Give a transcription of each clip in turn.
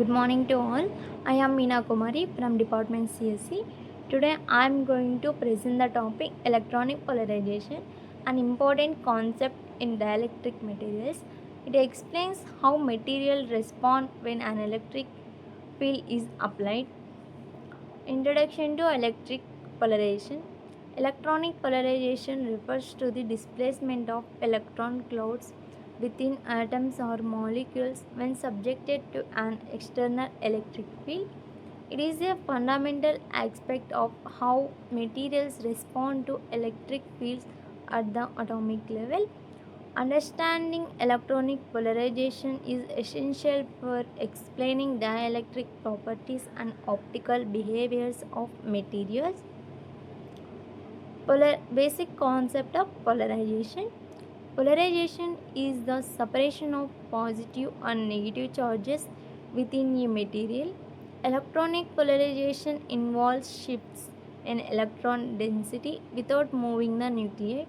Good morning to all. I am Meena Kumari from Department CSC. Today I am going to present the topic electronic polarization, an important concept in dielectric materials. It explains how material respond when an electric field is applied. Introduction to electric polarization. Electronic polarization refers to the displacement of electron clouds within atoms or molecules when subjected to an external electric field. It is a fundamental aspect of how materials respond to electric fields at the atomic level. Understanding electronic polarization is essential for explaining dielectric properties and optical behaviors of materials. Basic concept of polarization. Polarization is the separation of positive and negative charges within a material. Electronic polarization involves shifts in electron density without moving the nuclei.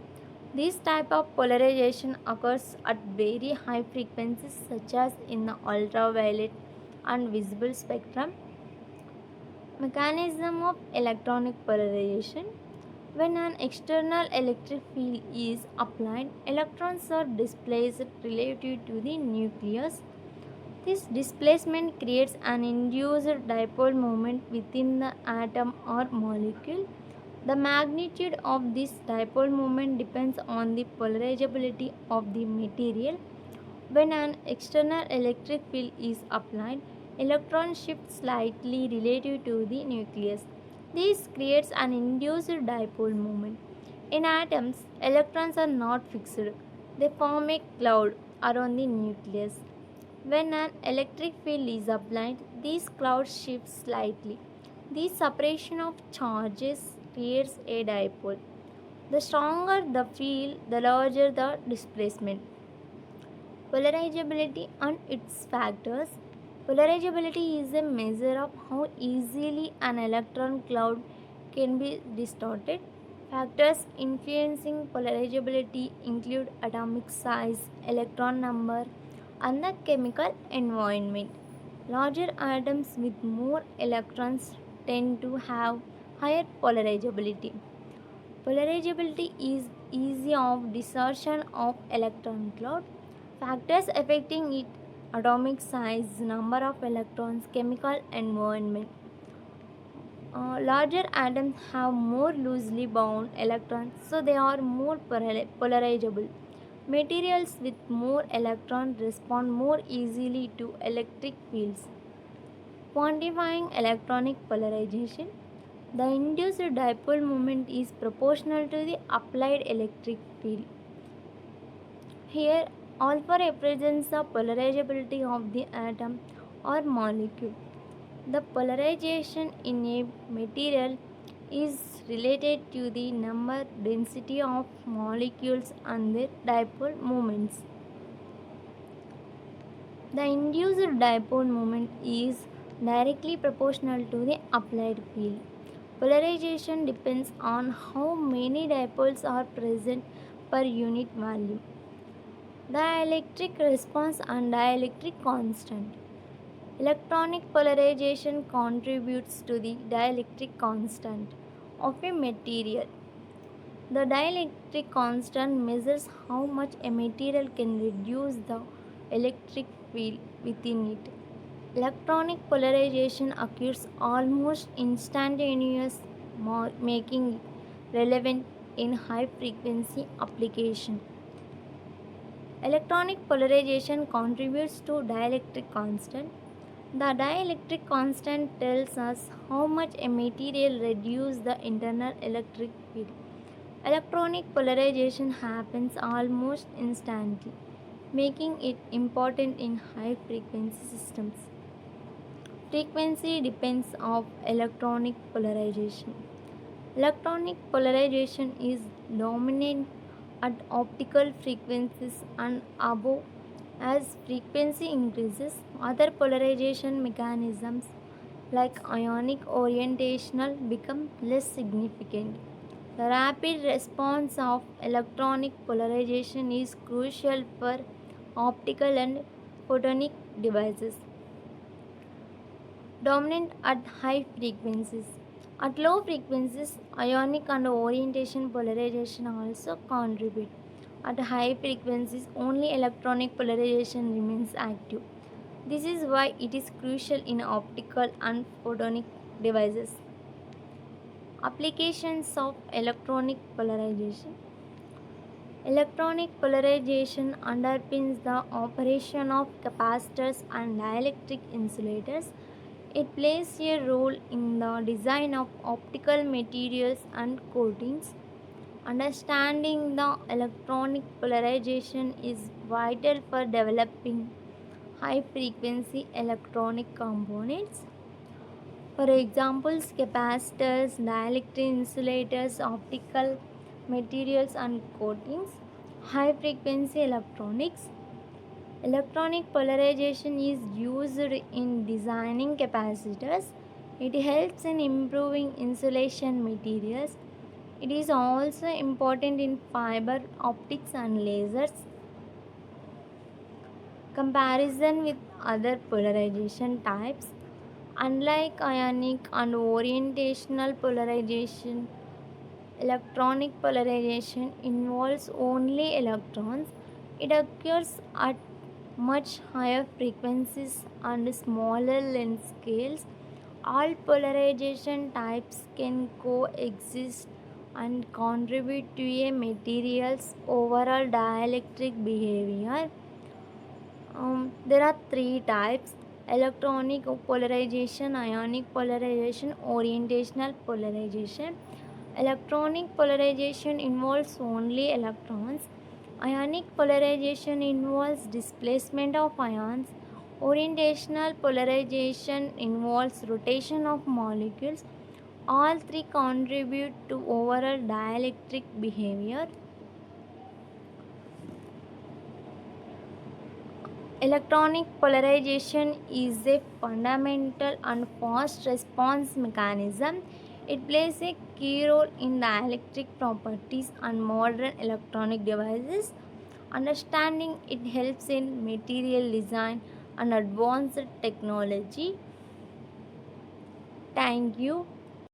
This type of polarization occurs at very high frequencies such as in the ultraviolet and visible spectrum. Mechanism of electronic polarization. When an external electric field is applied, electrons are displaced relative to the nucleus. This displacement creates an induced dipole moment within the atom or molecule. The magnitude of this dipole moment depends on the polarizability of the material. When an external electric field is applied, electrons shift slightly relative to the nucleus. This creates an induced dipole moment. In atoms, electrons are not fixed. They form a cloud around the nucleus. When an electric field is applied, these clouds shift slightly. This separation of charges creates a dipole. The stronger the field, the larger the displacement. Polarizability and its factors. Polarizability is a measure of how easily an electron cloud can be distorted. Factors influencing polarizability include atomic size, electron number, and the chemical environment. Larger atoms with more electrons tend to have higher polarizability. Polarizability is easy of dispersion of electron cloud. Factors affecting it: atomic size, number of electrons, chemical environment. Larger atoms have more loosely bound electrons, so they are more polarizable. Materials with more electrons respond more easily to electric fields. Quantifying electronic polarization. The induced dipole moment is proportional to the applied electric field. Here, alpha represents the polarizability of the atom or molecule. The polarization in a material is related to the number density of molecules and their dipole moments. The induced dipole moment is directly proportional to the applied field. Polarization depends on how many dipoles are present per unit volume. Dielectric response and dielectric constant. Electronic polarization contributes to the dielectric constant of a material. The dielectric constant measures how much a material can reduce the electric field within it. Electronic polarization occurs almost instantaneous, making it relevant in high frequency application. Electronic polarization contributes to dielectric constant. The dielectric constant tells us how much a material reduces the internal electric field. Electronic polarization happens almost instantly, making it important in high frequency systems. Frequency depends of electronic polarization. Electronic polarization is dominant at optical frequencies and above. As frequency increases, other polarization mechanisms like ionic orientational become less significant. The rapid response of electronic polarization is crucial for optical and photonic devices. dominant at high frequencies. At low frequencies, ionic and orientation polarization also contribute. At high frequencies, only electronic polarization remains active. This is why it is crucial in optical and photonic devices. Applications of electronic polarization. Electronic polarization underpins the operation of capacitors and dielectric insulators. It plays a role in the design of optical materials and coatings. Understanding the electronic polarization is vital for developing high frequency electronic components. For examples, capacitors, dielectric insulators, optical materials and coatings, high frequency electronics. Electronic polarization is used in designing capacitors. It helps in improving insulation materials. It is also important in fiber optics and lasers. Comparison with other polarization types. Unlike ionic and orientational polarization, electronic polarization involves only electrons. It occurs at much higher frequencies and smaller length scales. All polarization types can coexist and contribute to a material's overall dielectric behavior. There are three types: electronic polarization, ionic polarization, orientational polarization. Electronic polarization involves only electrons. Ionic polarization involves displacement of ions. Orientational polarization involves rotation of molecules. All three contribute to overall dielectric behavior. Electronic polarization is a fundamental and fast response mechanism. It plays a key role in the electric properties and modern electronic devices. Understanding it helps in material design and advanced technology. Thank you.